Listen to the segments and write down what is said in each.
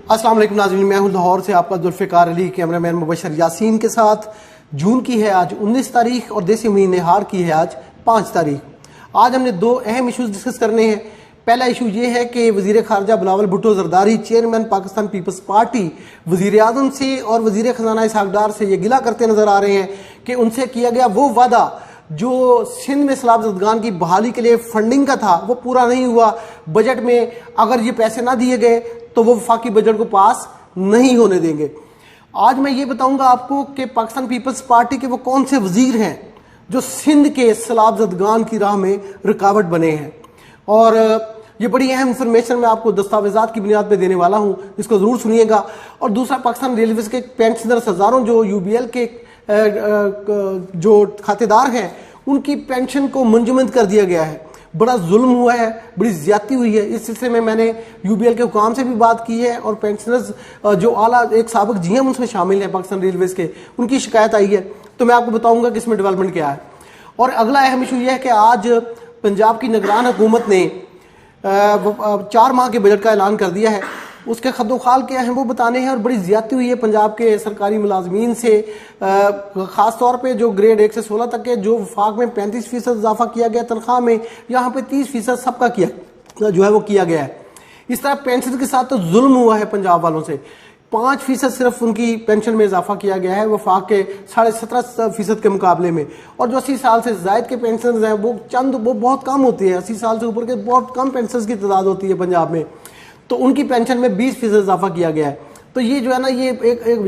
अस्सलाम वालेकुम नाज़रीन, मैं हूं लाहौर से आपका जुल्फ़िकार अली, कैमरामैन मुबशर यासीन के साथ। जून की है आज 19 तारीख और देसी महीने हार की है आज 5 तारीख। आज हमने दो अहम इशूज़ डिस्कस करने हैं। पहला इशू ये है कि वज़ीर ख़ारजा बिलावल भुट्टो ज़रदारी चेयरमैन पाकिस्तान पीपल्स पार्टी वज़ीर आज़म से और वज़ीर ख़जाना इसहाक़ डार से ये गिला करते नज़र आ रहे हैं कि उनसे किया गया वो वादा जो सिंध में सैलाब ज़दगान की बहाली के लिए फंडिंग का था वो पूरा नहीं हुआ। बजट में अगर ये पैसे ना दिए गए तो वो वफाकी बजट को पास नहीं होने देंगे। आज मैं ये बताऊंगा आपको कि पाकिस्तान पीपल्स पार्टी के वो कौन से वजीर हैं जो सिंध के सैलाब ज़दगान की राह में रुकावट बने हैं, और ये बड़ी अहम इंफॉर्मेशन मैं आपको दस्तावेजात की बुनियाद पे देने वाला हूँ, इसको ज़रूर सुनिएगा। और दूसरा, पाकिस्तान रेलवेज़ के पेंशनर्स हज़ारों जो यूबीएल के जो खातेदार हैं उनकी पेंशन को मंजूमंद कर दिया गया है। बड़ा जुल्म हुआ है, बड़ी ज्यादती हुई है। इस सिलसिले में मैंने यूबीएल के हुकाम से भी बात की है और पेंशनर्स जो आला एक साबिक जीएम उसमें शामिल हैं पाकिस्तान रेलवेज़ के, उनकी शिकायत आई है। तो मैं आपको बताऊंगा कि इसमें डेवलपमेंट क्या है। और अगला अहम इशू यह है कि आज पंजाब की निगरान हुकूमत ने 4 माह के बजट का ऐलान कर दिया है। उसके खदोखाल क्या हैं वो बताने हैं, और बड़ी ज्यादती हुई है पंजाब के सरकारी मुलाजमीन से, ख़ास तौर पे जो ग्रेड 1 से 16 तक के, जो वफाक में 35% इजाफा किया गया तनख्वाह में, यहाँ पे 30% सबका किया जो है वो किया गया है। इस तरह पेंशन के साथ तो जुल्म हुआ है पंजाब वालों से। 5% सिर्फ उनकी पेंशन में इजाफा किया गया है वफाक के 17.5% के मुकाबले में। और जो 80 साल से जायद के पेंशन हैं वो बहुत कम होती है। 80 साल से ऊपर के बहुत कम पेंशन की तादाद होती है पंजाब में, तो उनकी पेंशन में 20% इजाफा किया गया है। तो ये जो है ना, ये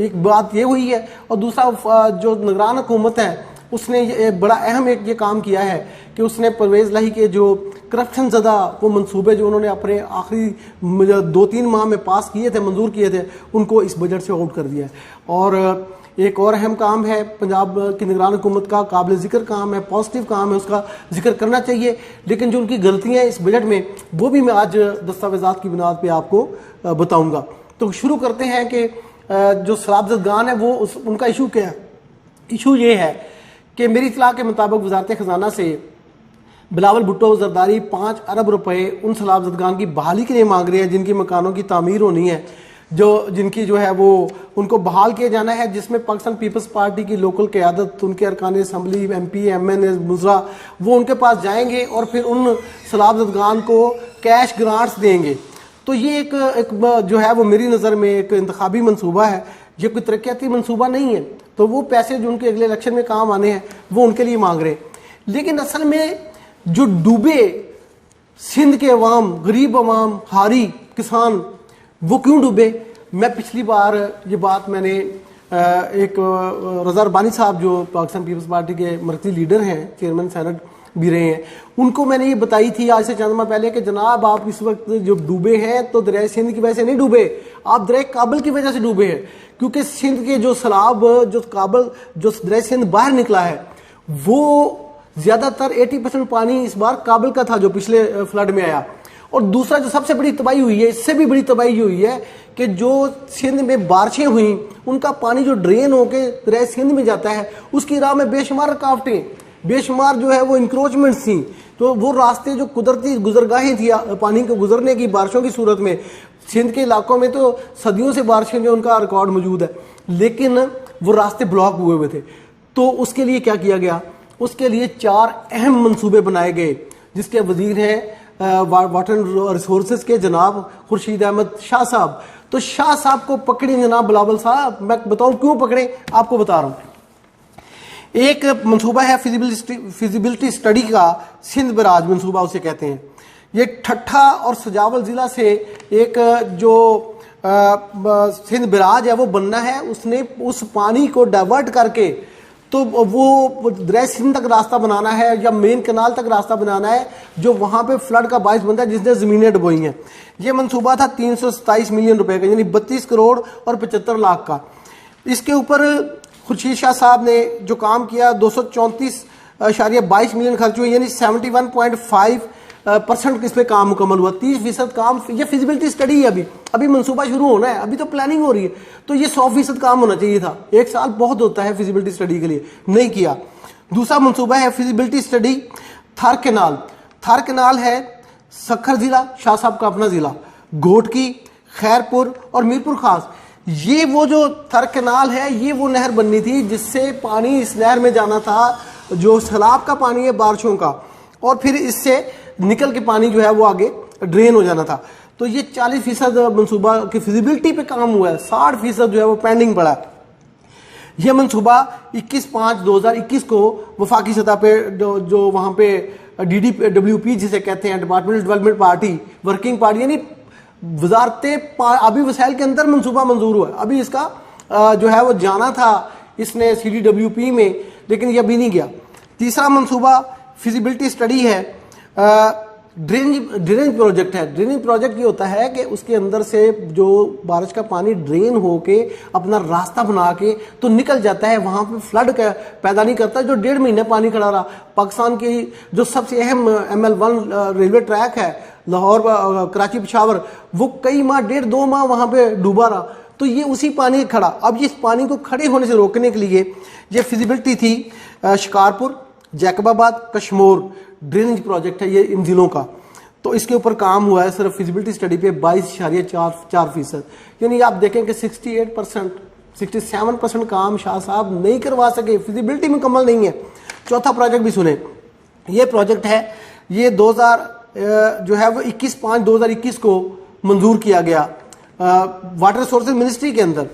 एक बात ये हुई है। और दूसरा, जो निगरान हुकूमत है उसने बड़ा अहम ये काम किया है कि उसने परवेज़ लाही के जो करप्शन ज़दा वो मंसूबे जो उन्होंने अपने आखिरी 2-3 माह में पास किए थे, मंजूर किए थे, उनको इस बजट से आउट कर दिया है। और एक और अहम काम है पंजाब की निगरान हुकूमत का, काबिल जिक्र काम है, पॉजिटिव काम है, उसका जिक्र करना चाहिए। लेकिन जो उनकी गलतियां हैं इस बजट में वो भी मैं आज दस्तावेजात की बुनियाद पे आपको बताऊंगा। तो शुरू करते हैं कि जो सैलाब ज़दगान है वो उनका इशू क्या है। इशू ये है कि मेरी इत्तला के मुताबिक वज़ारत ख़जाना से बिलावल भुट्टो ज़रदारी 5 अरब रुपए उन सैलाब ज़दगान की बहाली के लिए मांग रहे हैं जिनकी मकानों की तामीर होनी है, जिनकी जो है वो उनको बहाल किया जाना है, जिसमें पाकिस्तान पीपल्स पार्टी की लोकल क़यादत, उनके अरकान असम्बली, MP, MN, मुज़रा, वो उनके पास जाएंगे और फिर उन सैलाब ज़दगान को कैश ग्रांट्स देंगे। तो ये एक जो है वो मेरी नज़र में एक इंतखाबी मनसूबा है, ये कोई तरक्याती मनसूबा नहीं है। तो वो पैसे जो उनके अगले इलेक्शन में काम आने हैं वो उनके लिए मांग रहे हैं। लेकिन असल में जो डूबे सिंध के अवाम, गरीब अवाम, हारी किसान, वो क्यों डूबे? मैं पिछली बार ये बात मैंने एक रज़ा रब्बानी साहब जो पाकिस्तान पीपल्स पार्टी के मरकज़ी लीडर हैं, चेयरमैन सेनेट भी रहे हैं, उनको मैंने ये बताई थी आज से चंद माह पहले कि जनाब आप इस वक्त जो डूबे हैं तो दरिया सिंध की वजह से नहीं डूबे, आप दरिया काबल की वजह से डूबे हैं। क्योंकि सिंध के जो सैलाब जो दरिया सिंध बाहर निकला है वो ज्यादातर 80% पानी इस बार काबल का था जो पिछले फ्लड में आया। और दूसरा जो सबसे बड़ी तबाही हुई है, इससे भी बड़ी तबाही हुई है कि जो सिंध में बारिशें हुई उनका पानी जो ड्रेन होके दरिया सिंध में जाता है उसकी राह में बेशुमार रुकावटें, बेशुमार जो है वो इंक्रोचमेंट थी। तो वो रास्ते जो कुदरती गुजरगाहें थी पानी को गुजरने की बारिशों की सूरत में, सिंध के इलाकों में तो सदियों से बारिशें जो उनका रिकॉर्ड मौजूद है, लेकिन वो रास्ते ब्लॉक हुए थे। तो उसके लिए क्या किया गया? उसके लिए 4 अहम मंसूबे बनाए गए, जिसके वजीर हैं वाटर रिसोर्सेज के जनाब खुर्शीद अहमद शाह साहब। तो शाह साहब को पकड़े जनाब बिलावल साहब, मैं बताऊं क्यों पकड़े, आपको बता रहा हूं। एक मंसूबा है फिजिबिलिटी स्टडी का, सिंध बराज मंसूबा उसे कहते हैं। ये ठट्ठा और सजावल जिला से एक जो सिंध बराज है वो बनना है। उसने उस पानी को डाइवर्ट करके तो वो दरिया सिंध तक रास्ता बनाना है या मेन कनाल तक रास्ता बनाना है जो वहां पे फ्लड का बायस बनता है, जिसने जमीनें डुबोई हैं। ये मंसूबा था 327 मिलियन रुपए का, यानी 32 करोड़ और 75 लाख का। इसके ऊपर खुर्शीद शाह साहब ने जो काम किया 234.22 मिलियन खर्च हुए, यानी 71.5% इस पे काम मुकम्मल हुआ। 30% काम, ये फिजिबिलिटी स्टडी है, अभी मंसूबा शुरू होना है, अभी तो प्लानिंग हो रही है। तो ये 100% काम होना चाहिए था। 1 साल बहुत होता है फिजिबिलिटी स्टडी के लिए, नहीं किया। दूसरा मंसूबा है feasibility study Thar canal. Thar canal है सखर जिला, शाह साहब का अपना जिला, घोट की खैरपुर और मीरपुर खास, ये वो जो थर कैनाल है, ये वो नहर बननी थी जिससे पानी इस नहर में जाना था, जो सैलाब का पानी है बारिशों का, और फिर इससे निकल के पानी जो है वो आगे ड्रेन हो जाना था। तो ये 40% मनसूबा की फिजिबिलिटी पे काम हुआ है, 60% जो है वो पेंडिंग पड़ा है। यह मनसूबा 21/5/2021 को वफाकी सतह पे जो वहाँ पे DDWP जिसे कहते हैं, departmental development party, working party, यानी वजारत आबी वसाइल के अंदर मनसूबा मंजूर हुआ है। अभी इसका जो है वो जाना था इसने CDWP में, लेकिन ये अभी नहीं गया। तीसरा मनसूबा फिजिबिलिटी स्टडी है, ड्रेनेज प्रोजेक्ट है। ड्रेनेज प्रोजेक्ट ये होता है कि उसके अंदर से जो बारिश का पानी ड्रेन होके अपना रास्ता बना के तो निकल जाता है, वहाँ पे फ्लड पैदा नहीं करता। जो 1.5 महीने पानी खड़ा रहा, पाकिस्तान की जो सबसे अहम ML1 रेलवे ट्रैक है लाहौर कराची पेशावर, वो कई माह, 1.5-2 माह वहाँ पे डूबा रहा। तो ये उसी पानी खड़ा, अब इस पानी को खड़े होने से रोकने के लिए ये फिजिबिलिटी थी शिकारपुर, जैकबाबाद, कश्मोर ड्रेनेज प्रोजेक्ट है ये इन जिलों का। तो इसके ऊपर काम हुआ है सिर्फ फिजिबिलिटी स्टडी पे 22.4%। यानी आप देखें कि 68%, 67% काम शाह साहब नहीं करवा सके, फिजिबिलिटी मुकम्मल नहीं है। चौथा प्रोजेक्ट भी सुने, ये प्रोजेक्ट है, ये 21/5/2021 को मंजूर किया गया वाटर रिसोर्सेज मिनिस्ट्री के अंदर।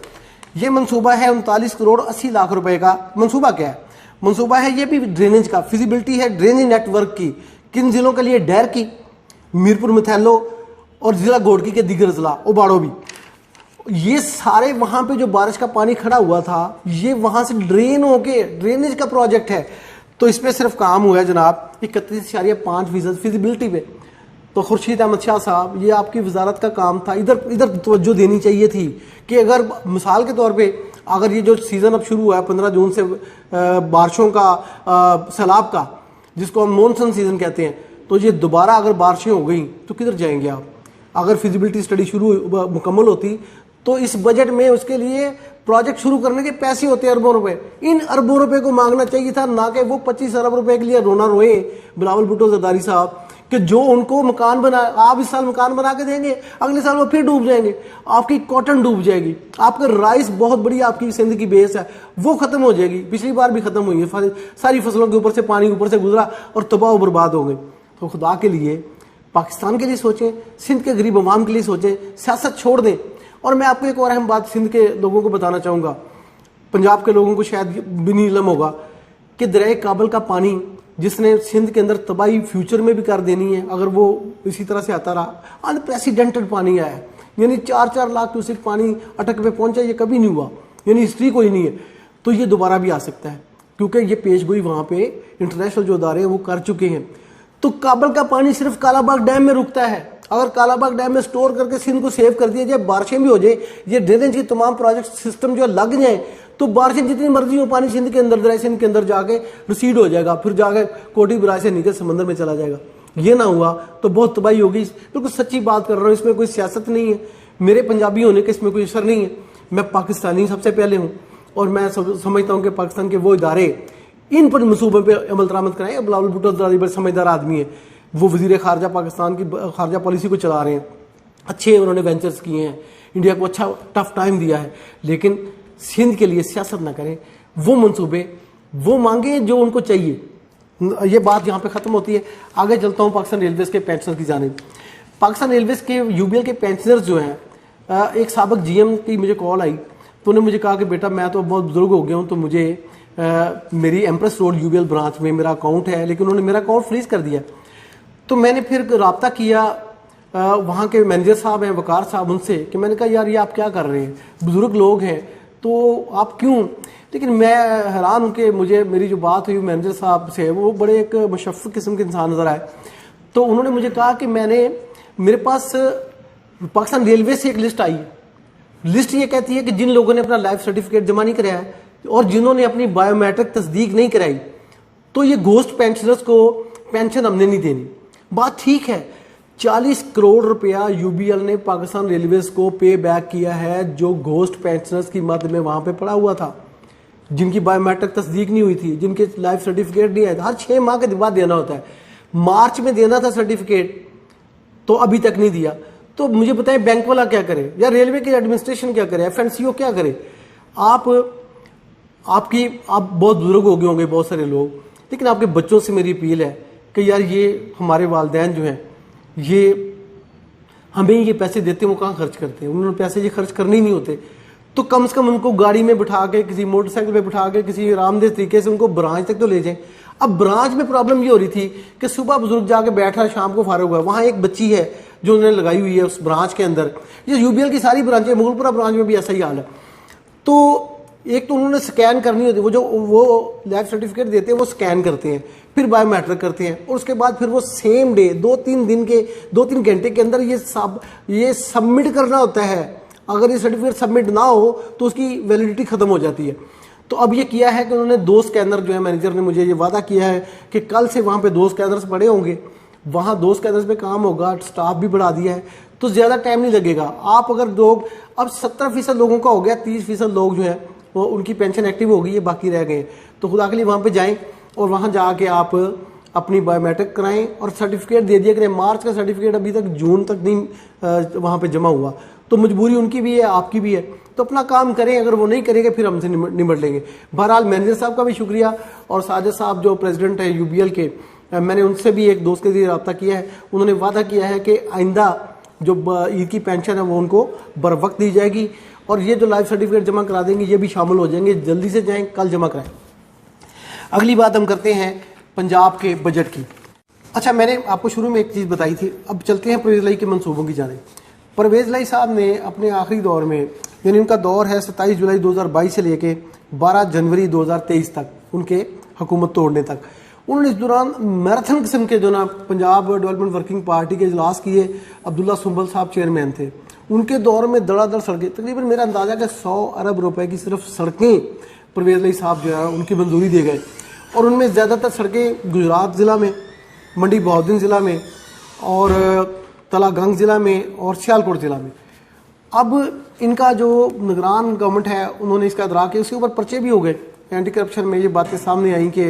ये मंसूबा है 39 करोड़ 80 लाख रुपए का। मंसूबा क्या है? मंसूबा है ये भी ड्रेनेज का, फिजिबिलिटी है ड्रेनेज नेटवर्क की। किन जिलों के लिए? डैर की, मीरपुर मिथैलो और जिला घोड़की के दीगर जिला ओबाड़ो भी। ये सारे वहां पे जो बारिश का पानी खड़ा हुआ था, ये वहां से ड्रेन होके ड्रेनेज का प्रोजेक्ट है। तो इस पे सिर्फ काम हुआ है जनाब 31.5% फिजिबिलिटी पे। तो खुर्शीद अहमद शाह साहब, ये आपकी वजारत का काम था, इधर तवज्जो देनी चाहिए थी कि अगर मिसाल के तौर पे अगर ये जो सीज़न अब शुरू हुआ है 15 जून से बारिशों का, सैलाब का, जिसको हम मॉनसून सीजन कहते हैं, तो ये दोबारा अगर बारिशें हो गई तो किधर जाएंगे आप? अगर फिजिबिलिटी स्टडी मुकम्मल होती तो इस बजट में उसके लिए प्रोजेक्ट शुरू करने के पैसे होते अरबों रुपए। इन अरबों रुपए को मांगना चाहिए था, ना कि वो 25 अरब रुपए के लिए रोना रोए बिलावल भुट्टो जरदारी साहब कि जो उनको मकान बना, आप इस साल मकान बना के देंगे, अगले साल वो फिर डूब जाएंगे, आपकी कॉटन डूब जाएगी, आपका राइस बहुत बड़ी आपकी सिंध की बेस है वो खत्म हो जाएगी। पिछली बार भी खत्म हुई है, सारी फसलों के ऊपर से पानी ऊपर से गुजरा और तबाह बर्बाद हो गई। तो खुदा के लिए पाकिस्तान के लिए सोचें, सिंध के गरीब अवाम के लिए सोचें, सियासत छोड़ दें। और मैं आपको एक और अहम बात सिंध के लोगों को बताना चाहूँगा, पंजाब के लोगों को शायद भी नहीं इल्म होगा कि दरिया काबल का पानी जिसने सिंध के अंदर तबाही फ्यूचर में भी कर देनी है अगर वो इसी तरह से आता रहा, अनप्रेसिडेंटेड पानी आया है। यानी 4-4 लाख क्यूसेक पानी अटक पे पहुंचा, ये कभी नहीं हुआ, यानी हिस्ट्री कोई नहीं है। तो ये दोबारा भी आ सकता है क्योंकि ये पेशगोई वहाँ पे इंटरनेशनल जो अदारे हैं वो कर चुके हैं। तो काबल का पानी सिर्फ कालाबाग डैम में रुकता है। अगर कालाबाग डैम में स्टोर करके सिंध को सेव कर दिया जाए, बारिशें भी हो जाए, ये ड्रेनेज के तमाम प्रोजेक्ट सिस्टम जो लग जाए, तो बारिशें जितनी मर्जी हो, पानी सिंध के अंदर, दरिया सिंध के अंदर जाके रिसीड हो जाएगा, फिर जाके कोटी बराज से निकल समंदर में चला जाएगा। ये ना हुआ तो बहुत तबाही होगी। बिल्कुल सच्ची बात कर रहा हूँ, इसमें कोई सियासत नहीं है, मेरे पंजाबी होने के इसमें कोई असर नहीं है। मैं पाकिस्तानी सबसे पहले हूँ और मैं समझता हूँ कि पाकिस्तान के वो इदारे इन पर मनसूबों पर अमल दरामद कराएं। बिलावल भुट्टो बड़े समझदार आदमी है, वो वजीर खारजा पाकिस्तान की खारजा पॉलिसी को चला रहे हैं, अच्छे उन्होंने वेंचर्स किए हैं, इंडिया को अच्छा टफ टाइम दिया है। लेकिन सिंध के लिए सियासत ना करें, वो मंसूबे वो मांगे जो उनको चाहिए। ये बात यहाँ पे ख़त्म होती है। आगे चलता हूँ पाकिस्तान रेलवेज़ के पेंशनर की जानिब। पाकिस्तान रेलवेज़ के UBL के पेंशनर्स जो हैं, एक साबिक GM की मुझे कॉल आई तो उन्होंने मुझे कहा कि बेटा मैं तो बहुत बुजुर्ग हो गया हूँ, तो मुझे मेरी एम्प्रेस रोड UBL ब्रांच में मेरा अकाउंट है, लेकिन उन्होंने मेरा अकाउंट फ्रीज कर दिया। तो मैंने फिर रब्ता किया वहाँ के मैनेजर साहब हैं, वकार साहब, उनसे कि मैंने कहा यार ये आप क्या कर रहे हैं, बुजुर्ग लोग हैं तो आप क्यों? लेकिन मैं हैरान हूँ कि मुझे मेरी जो बात हुई मैनेजर साहब से, वो बड़े एक मुशफ़्फ़ किस्म के इंसान नज़र आए। तो उन्होंने मुझे कहा कि मेरे पास पाकिस्तान रेलवे से एक लिस्ट आई है। लिस्ट ये कहती है कि जिन लोगों ने अपना लाइफ सर्टिफिकेट जमा नहीं कराया है और जिन्होंने अपनी बायोमेट्रिक तस्दीक नहीं कराई, तो ये घोस्ट पेंशनर्स को पेंशन हमने नहीं देनी। बात ठीक है, 40 करोड़ रुपया UBL ने पाकिस्तान रेलवेज को पे बैक किया है जो घोस्ट पेंशनर्स की मद में वहां पे पड़ा हुआ था, जिनकी बायोमेट्रिक तस्दीक नहीं हुई थी, जिनके लाइफ सर्टिफिकेट नहीं आए थे। हर 6 माह के बाद देना होता है। मार्च में देना था सर्टिफिकेट, तो अभी तक नहीं दिया। तो मुझे बताएं बैंक वाला क्या करे, या रेलवे की एडमिनिस्ट्रेशन क्या करे, एफएनसीओ क्या करे। आप बहुत बुजुर्ग हो गए होंगे बहुत सारे लोग, लेकिन आपके बच्चों से मेरी अपील है कि यार ये हमारे वालिदैन जो हैं ये हमें ये पैसे देते हैं, वो कहाँ खर्च करते हैं, उन्होंने पैसे ये खर्च करने ही नहीं होते। तो कम से कम उनको गाड़ी में बिठा के, किसी मोटरसाइकिल पे बिठा के, किसी आरामदेह तरीके से उनको ब्रांच तक तो ले जाएं। अब ब्रांच में प्रॉब्लम ये हो रही थी कि सुबह बुजुर्ग जाके बैठा, शाम को फारग हुआ। वहां एक बच्ची है जो उन्होंने लगाई हुई है उस ब्रांच के अंदर। ये यूबीएल की सारी ब्रांचें, मुगलपुरा ब्रांच में भी ऐसा ही हाल है। तो एक तो उन्होंने स्कैन करनी होती है, वो लाइफ सर्टिफिकेट देते हैं, वो स्कैन करते हैं, फिर बायोमेट्रिक करते हैं, और उसके बाद फिर वो सेम डे 2-3 घंटे के अंदर ये सबमिट करना होता है। अगर ये सर्टिफिकेट सबमिट ना हो तो उसकी वैलिडिटी खत्म हो जाती है। तो अब ये किया है कि उन्होंने 2 स्कैनर जो है, मैनेजर ने मुझे ये वादा किया है कि कल से वहां पे 2 स्कैनर्स पड़े होंगे, वहां 2 स्कैनर्स पे काम होगा, स्टाफ भी बढ़ा दिया है, तो ज्यादा टाइम नहीं लगेगा। आप अगर लोग अब 70% लोगों का हो गया, 30% लोग जो है वो उनकी पेंशन एक्टिव हो गई है, बाकी रह गए। तो खुदा के लिए वहां पे जाएं और वहां जाके आप अपनी बायोमेट्रिक कराएं और सर्टिफिकेट दे दिया करें। मार्च का सर्टिफिकेट अभी तक जून तक नहीं वहां पे जमा हुआ, तो मजबूरी उनकी भी है, आपकी भी है। तो अपना काम करें, अगर वो नहीं करेंगे फिर हमसे निमट लेंगे। बहरहाल मैनेजर साहब का भी शुक्रिया, और साजिद साहब जो प्रेसिडेंट है यूबीएल के, मैंने उनसे भी एक दोस्त के लिए रब्ता किया है। उन्होंने वादा किया है कि आइंदा जो ईद की पेंशन है वो उनको बर वक्त दी जाएगी, और ये जो लाइफ सर्टिफिकेट जमा करा देंगे ये भी शामिल हो जाएंगे। जल्दी से जाएं, कल जमा कराएं। अगली बात हम करते हैं पंजाब के बजट की। अच्छा, मैंने आपको शुरू में एक चीज़ बताई थी, अब चलते हैं परवेज़ लाई के मंसूबों की जाने। परवेज़ लाई साहब ने अपने आखिरी दौर में, यानी उनका दौर है 27 जुलाई 2022 से लेके 12 जनवरी 2023 तक, उनके हुकूमत तोड़ने तक, उन्होंने इस दौरान मैराथन किस्म के जो ना पंजाब डेवलपमेंट वर्किंग पार्टी के इजलास किए। अब्दुल्ला सुंबल साहब चेयरमैन थे। उनके दौर में धड़ाधड़ सड़कें, तकरीबन मेरा अंदाजा कि 100 अरब रुपए की सिर्फ सड़कें परवेज़ लाई साहब जो है उनकी मंजूरी दे गए, और उनमें ज़्यादातर सड़कें गुजरात ज़िला में, मंडी बहाउद्दीन ज़िला में, और तलागंग ज़िला में, और सियालकोट ज़िला में। अब इनका जो निगरान गवर्नमेंट है उन्होंने इसका अदराक किया, उसके ऊपर पर्चे भी हो गए। एंटी करप्शन में ये बातें सामने आई कि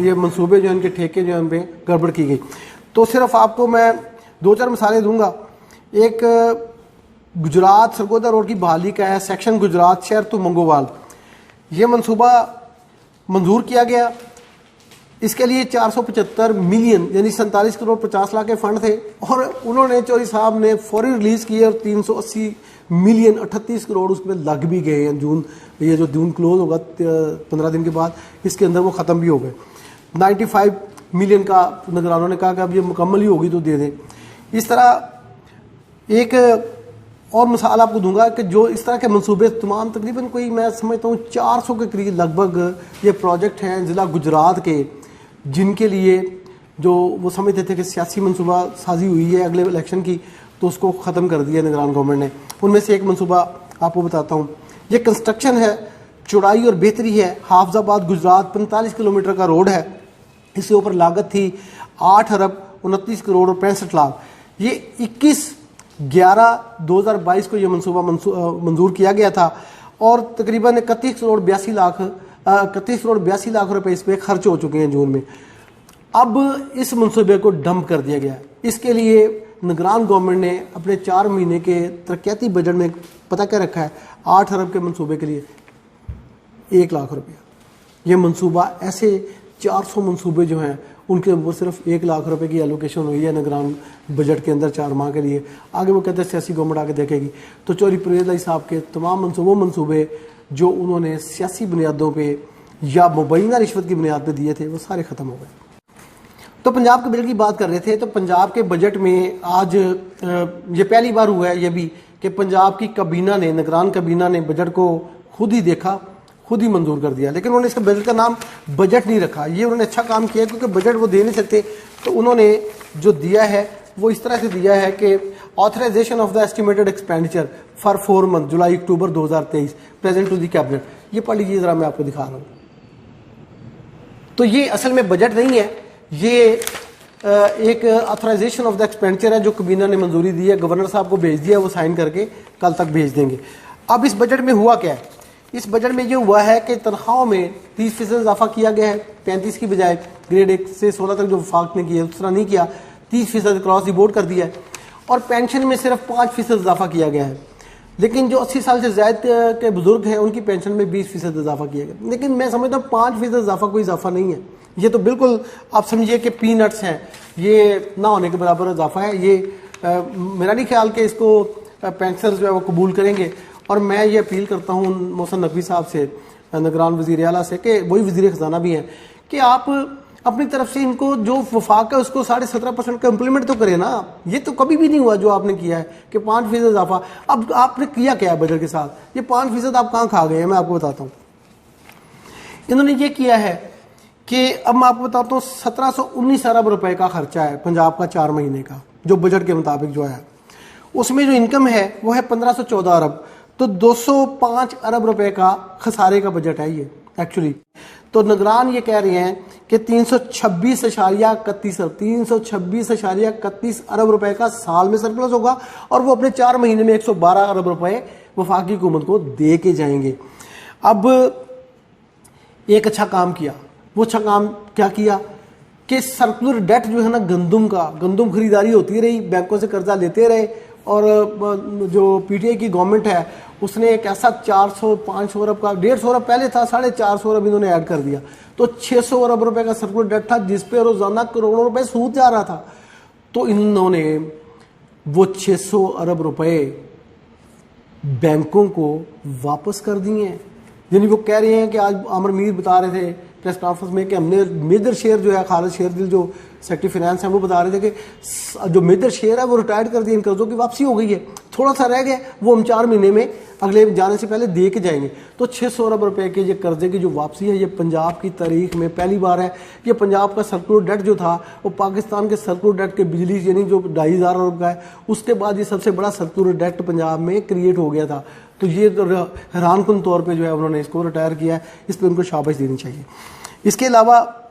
ये मंसूबे जो इनके ठेके जो उन पर गड़बड़ की गई। तो सिर्फ आपको मैं 2-4 मिसालें दूंगा। एक गुजरात सरगोदा रोड की बहाली का है, सेक्शन गुजरात शहर टू मंगोवाल। ये मंसूबा मंजूर किया गया। इसके लिए 475 मिलियन यानी 47 करोड़ 50 लाख के फंड थे, और उन्होंने चौधरी साहब ने फौरी रिलीज किए, और 380 मिलियन 38 करोड़ उसमें लग भी गए हैं। ये जो जून क्लोज होगा 15 दिन के बाद, इसके अंदर वो ख़त्म भी हो गए। 95 मिलियन का निगरानों ने कहा कि अब ये मुकम्मल ही होगी तो दे दें। इस तरह एक और मिसाल आपको दूंगा कि जो इस तरह के मंसूबे तमाम तकरीबन कोई मैं समझता हूँ 400 के करीब लगभग ये प्रोजेक्ट हैं ज़िला गुजरात के, जिनके लिए जो वो समझते थे कि सियासी मंसूबा साजी हुई है अगले इलेक्शन की, तो उसको ख़त्म कर दिया निगरान गवर्नमेंट ने। उनमें से एक मंसूबा आपको बताता हूँ। ये कंस्ट्रक्शन है, चौड़ाई और बेहतरी है। हाफजाबाद गुजरात 45 किलोमीटर का रोड है। इसके ऊपर लागत थी 8 अरब 29 करोड़ और 65 लाख। ये 21/11/2022 को ये मंसूबा मंजूर किया गया था, और तकरीबन 31 करोड़ 82 लाख रुपए इस पर खर्च हो चुके हैं जून में। अब इस मंसूबे को डंप कर दिया गया। इसके लिए निगरान गवर्नमेंट ने अपने 4 महीने के तरक्याती बजट में पता क्या रखा है, 8 अरब के मंसूबे के लिए 1 लाख रुपया। ये मंसूबा, ऐसे 400 मंसूबे जो हैं उनके वो सिर्फ 1 लाख रुपए की एलोकेशन हुई है निगरान बजट के अंदर 4 माह के लिए। आगे वो कहते हैं सियासी गवर्नमेंट आगे देखेगी। तो चौधरी परवेज़ लाई साहब के तमाम मंसूबे जो उन्होंने सियासी बुनियादों पे या मुबैना रिश्वत की बुनियाद पे दिए थे, वो सारे ख़त्म हो गए। तो पंजाब के बजट की बात कर रहे थे, तो पंजाब के बजट में आज ये पहली बार हुआ है ये भी कि पंजाब की काबीना ने, निगरान काबीना ने बजट को खुद ही देखा, खुद ही मंजूर कर दिया। लेकिन उन्होंने इसका बजट का नाम बजट नहीं रखा। ये उन्होंने अच्छा काम किया, क्योंकि बजट वो दे नहीं सकते, तो उन्होंने जो दिया है वो इस तरह से दिया है कि authorization of the estimated expenditure for 4 month July October 2023 present to the cabinet. ये पढ़ लीजिए जरा, मैं आपको दिखा रहा हूँ। तो ये असल में बजट नहीं है, ये एक ऑथराइजेशन ऑफ द एक्सपेंडिचर है जो काबीना ने मंजूरी दी है, गवर्नर साहब को भेज दिया, वो साइन करके कल तक भेज देंगे। अब इस बजट में हुआ क्या है? इस बजट में ये हुआ है कि तनख्वाहों में 30% इजाफा किया गया है, 35 की बजाय ग्रेड 1 से 16 तक जो वफाक ने किया उस तरह नहीं किया, 30% क्रॉस दी बोर्ड कर दिया है। और पेंशन में सिर्फ 5% इजाफा किया गया है। लेकिन जो 80 साल से ज़्यादा के बुजुर्ग हैं उनकी पेंशन में 20% इजाफा किया गया। लेकिन मैं समझता हूँ 5% इजाफा कोई इजाफा नहीं है, ये तो बिल्कुल आप समझिए कि पीनट्स हैं, ये ना होने के बराबर इजाफा है। ये मेरा नहीं ख्याल कि इसको पेंशनर्स जो है वो कबूल करेंगे। और मैं ये अपील करता हूँ मोहसिन नकवी साहब से, निगरान वज़ीर आला से, कि वही वज़ीर ख़जाना भी हैं, कि आप अपनी तरफ से इनको जो वफाक है उसको 17.5% का इम्प्लीमेंट तो करें ना। ये तो कभी भी नहीं हुआ जो आपने किया है कि 5% इजाफा। अब आपने किया क्या है बजट के साथ? ये 5% आप कहाँ खा गए हैं, मैं आपको बताता हूँ। इन्होंने ये किया है कि अब मैं आपको बताता हूँ 1719 अरब रुपए का खर्चा है पंजाब का 4 महीने का, जो बजट के मुताबिक जो है। उसमें जो इनकम है वो है 1514 अरब, तो 205 अरब रुपए का खसारे का बजट है ये एक्चुअली। तो निगरान ये कह रहे हैं कि 326.31 अरब रुपए का साल में सरप्लस होगा, और वो अपने 4 महीने में 112 अरब रुपए वफाकी हुकूमत को दे के जाएंगे। अब एक अच्छा काम किया, वो अच्छा काम क्या किया कि सर्कुलर डेट जो है ना, गंदुम खरीदारी होती रही, बैंकों से कर्जा लेते रहे, और जो पीटीआई की गवर्नमेंट है उसने एक ऐसा 400-500 अरब का, 150 अरब पहले था, 450 अरब इन्होंने ऐड कर दिया, तो 600 अरब रुपए का सर्कुलर डेट था जिस पे रोजाना करोड़ों रुपए सूद जा रहा था। तो इन्होंने वो 600 अरब रुपए बैंकों को वापस कर दिए हैं। यानी वो कह रहे हैं कि आज आमिर मीर बता रहे थे प्रेस कॉन्फ्रेंस में कि हमने मेजर शेयर जो है, खालिद शेरदिल जो सेक्रेटरी फाइनेंस है वो बता रहे थे कि जो मेजर शेयर है वो रिटायर्ड कर दिए, इन कर्जों की वापसी हो गई है, थोड़ा सा रह गया, वो हम 4 महीने में अगले जाने से पहले दे के जाएंगे। तो 600 अरब रुपए के ये कर्जे की जो वापसी है, ये पंजाब की तारीख में पहली बार है। ये पंजाब का सर्कुलर डेट जो था वो पाकिस्तान के सर्कुलर डेट के बिजली यानी जो 2500 अरब का है, उसके बाद ये सबसे बड़ा सर्कुलर डेट पंजाब में क्रिएट हो गया था। तो ये हैरानकुन तौर पर जो है उन्होंने इसको रिटायर किया है, इस पर उनको शाबाश देनी चाहिए। इसके अलावा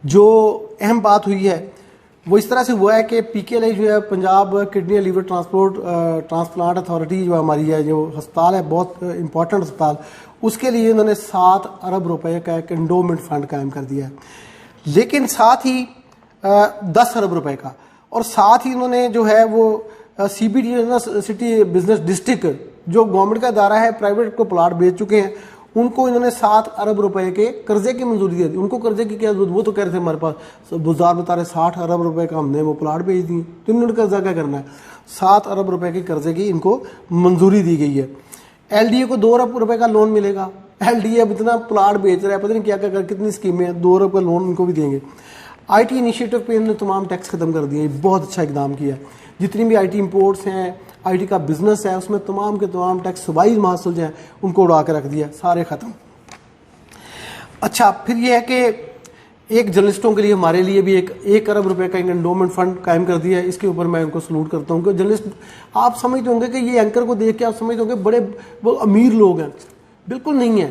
जो अहम बात हुई है वो इस तरह से हुआ है कि पीकेएलआई जो है, Punjab kidney liver transplant authority जो हमारी है, जो अस्पताल है, बहुत इंपॉर्टेंट अस्पताल, उसके लिए उन्होंने 7 अरब रुपए का एक एंडोमेंट फंड कायम कर दिया है। लेकिन साथ ही 10 अरब रुपए का, और साथ ही उन्होंने जो है वो CBD सिटी बिजनेस डिस्ट्रिक्ट जो गवर्नमेंट का इदारा है, प्राइवेट को प्लाट बेच चुके हैं, उनको इन्होंने 7 अरब रुपए के कर्जे की मंजूरी दे दी। उनको कर्जे की क्या जरूरत, वो तो कह रहे थे हमारे पास, बुजार बता रहे 60 अरब रुपए का हमने वो प्लाट बेच दिए, तो इन्होंने कर्जा क्या करना है। 7 अरब रुपए के कर्जे की इनको मंजूरी दी गई है। LDA को 2 अरब रुपए का लोन मिलेगा। LDA अब इतना प्लाट बेच रहा है, पता नहीं क्या क्या कर, कितनी स्कीमें हैं, 2 अरब का लोन इनको भी देंगे। IT इनिशिएटिव पे इन्होंने तमाम टैक्स खत्म कर दिए, बहुत अच्छा इकदाम किया। जितनी भी IT इंपोर्ट्स हैं, IT का बिजनेस है, उसमें तमाम के तमाम टैक्स सूबाई मासूल जो है उनको उड़ा के रख दिया, सारे खत्म। अच्छा, फिर यह है कि एक जर्नलिस्टों के लिए, हमारे लिए भी 1 अरब रुपए का एंडोमेंट फंड कायम कर दिया है। इसके ऊपर मैं उनको सलूट करता हूँ कि जर्नलिस्ट, आप समझते होंगे कि ये एंकर को देख के आप समझते होंगे बड़े वो अमीर लोग हैं, बिल्कुल नहीं है।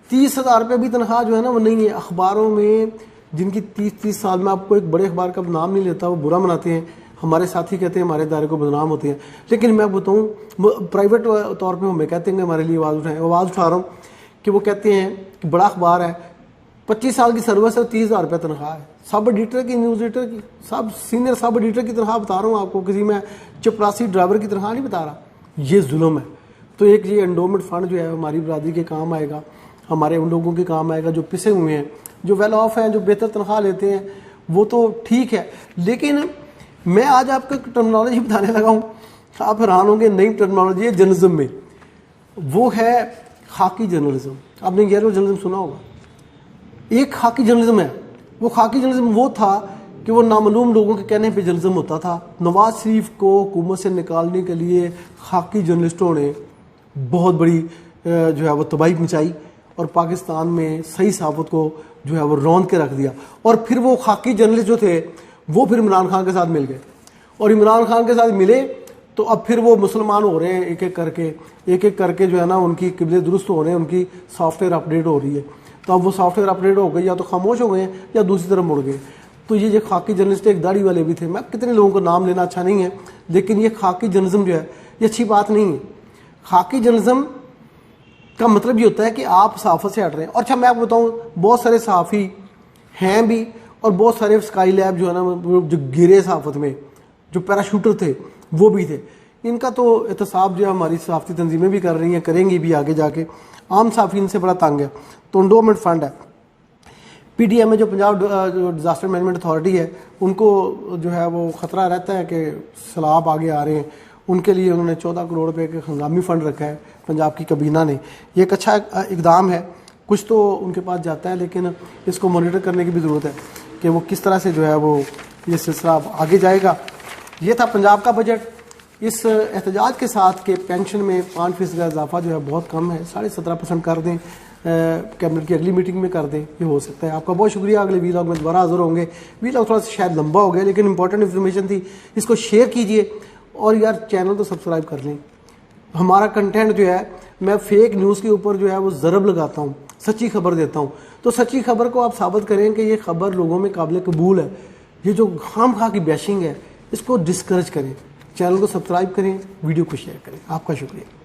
30,000 रुपये भी तनख्वाह जो है ना वो नहीं है। अखबारों में जिनकी 30 साल में, आपको एक बड़े अखबार का नाम नहीं लेता, वो बुरा मनाते हैं, हमारे साथी कहते हैं हमारे इदारे को बदनाम होते हैं। लेकिन मैं बताऊँ, प्राइवेट तौर पर हमें कहते हैं हमारे लिए आवाज़ उठा रहा हूँ कि वो कहते हैं कि बड़ा अखबार है, 25 साल की सर्विस है, 30,000 रुपये तनख्वाह है, सब एडिटर की, न्यूज़ एडिटर की, सब सीनियर सब एडिटर की तनख्वाह बता रहा हूँ आपको, किसी में चपरासी ड्राइवर की तनख्वाह नहीं बता रहा। ये जुल्म है। तो एक ये एंडोमेंट फंड जो है हमारी बरादरी के काम आएगा, हमारे उन लोगों के काम आएगा जो पिसे हुए हैं, जो वेल ऑफ हैं, जो बेहतर तनख्वाह लेते हैं, वो तो ठीक है। लेकिन मैं आज आपको टर्मिनोलॉजी बताने लगा हूँ, आप हैरान होंगे, नई टर्मिनोलॉजी है जर्नलिज्म में, वो है खाकी जर्नलिज्म। आपने येलो जर्नलिज्म सुना होगा। एक खाकी जर्नलिज्म है। वो खाकी जर्नलिज्म वो था कि वो नामालूम लोगों के कहने पे जर्नलिज्म होता था। नवाज शरीफ को हुकूमत से निकालने के लिए खाकी जर्नलिस्टों ने बहुत बड़ी जो है वो तबाही मचाई, और पाकिस्तान में सही सहाफत को जो है वो रौंद के रख दिया। और फिर वो खाकी जर्नलिस्ट जो थे वो फिर इमरान खान के साथ मिल गए, और इमरान खान के साथ मिले तो अब फिर वो मुसलमान हो रहे हैं, एक एक करके जो है ना उनकी किबले दुरुस्त हो रहे हैं, उनकी सॉफ्टवेयर अपडेट हो रही है। तो अब वो सॉफ्टवेयर अपडेट हो गई, या तो खामोश हो गए हैं या दूसरी तरफ मुड़ गए। तो ये खाकी जर्नलिस्ट, एक दाढ़ी वाले भी थे, मैं कितने लोगों को नाम लेना अच्छा नहीं है, लेकिन ये खाकी जर्नलिज्म जो है ये अच्छी बात नहीं है। खाकी जर्नलिज्म का मतलब ये होता है कि आप सहाफत से हट रहे हैं। और अच्छा, मैं आपको बताऊँ, बहुत सारे सहाफ़ी हैं भी, और बहुत सारे स्काई लैब जो है ना जो गिरे सहाफत में, जो पैराशूटर थे वो भी थे। इनका तो एहतसाब जो हमारी सहाफ़ती तंजीमें भी कर रही हैं, करेंगी भी आगे जाके। आम सहाफ़ी इनसे बड़ा तंग है। तो एंडोमेंट फंड है, PDM में जो पंजाब डिज़ास्टर मैनेजमेंट अथॉरिटी है, उनको जो है वो ख़तरा रहता है कि सैलाब आगे आ रहे हैं। उनके लिए उन्होंने 14 करोड़ रुपए का हंगामी फ़ंड रखा है पंजाब की कबीना ने। ये एक अच्छा इकदाम है, कुछ तो उनके पास जाता है, लेकिन इसको मॉनिटर करने की भी ज़रूरत है कि वो किस तरह से जो है वो ये सिलसिला आगे जाएगा। ये था पंजाब का बजट। इस एहतजाज के साथ के पेंशन में 5% का इजाफा जो है बहुत कम है, 17.5% कर दें, कैबिनेट की अगली मीटिंग में कर दें, ये हो सकता है। आपका बहुत शुक्रिया। अगले वीलॉग में दोबारा हाजिर होंगे। वीलॉग थोड़ा सा शायद लंबा हो गया, लेकिन इंपॉर्टेंट इन्फॉर्मेशन थी, इसको शेयर कीजिए और यार चैनल तो सब्सक्राइब कर लें। हमारा कंटेंट जो है, मैं फेक न्यूज़ के ऊपर जो है वो ज़रब लगाता हूँ, सच्ची खबर देता हूँ। तो सच्ची खबर को आप साबित करें कि ये खबर लोगों में काबिल कबूल है। ये जो खाम-खा की बैशिंग है, इसको डिस्करेज करें। चैनल को सब्सक्राइब करें, वीडियो को शेयर करें। आपका शुक्रिया।